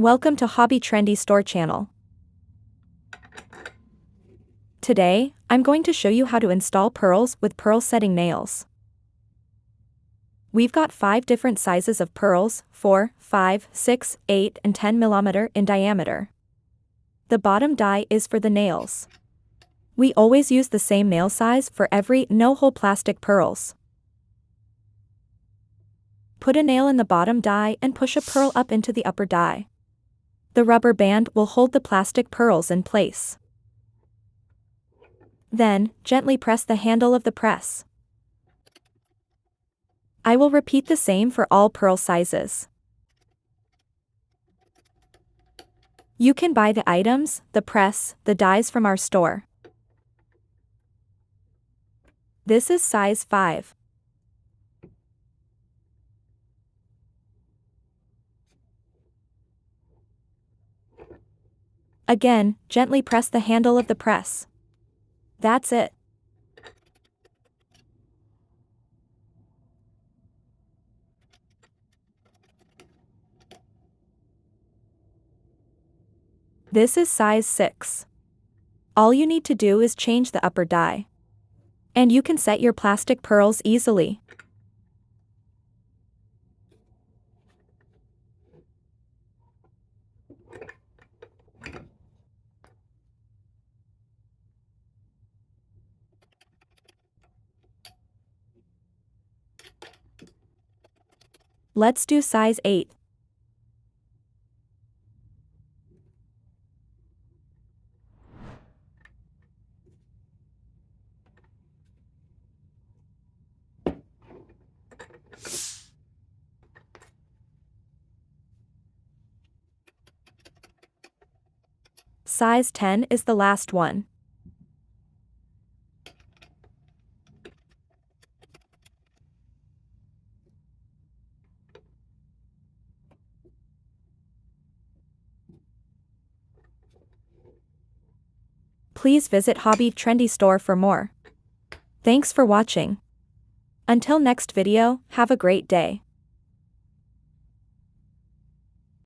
Welcome to Hobby Trendy Store channel. Today, I'm going to show you how to install pearls with pearl setting nails. We've got 5 different sizes of pearls, 4, 5, 6, 8 and 10 mm in diameter. The bottom die is for the nails. We always use the same nail size for every no-hole plastic pearls. Put a nail in the bottom die and push a pearl up into the upper die. The rubber band will hold the plastic pearls in place. Then, gently press the handle of the press. I will repeat the same for all pearl sizes. You can buy the items, the press, the dies from our store. This is size 5. Again, gently press the handle of the press. That's it. This is size 6. All you need to do is change the upper die. And you can set your plastic pearls easily. Let's do size 8. Size 10 is the last one. Please visit Hobby Trendy store for more. Thanks for watching. Until next video, have a great day.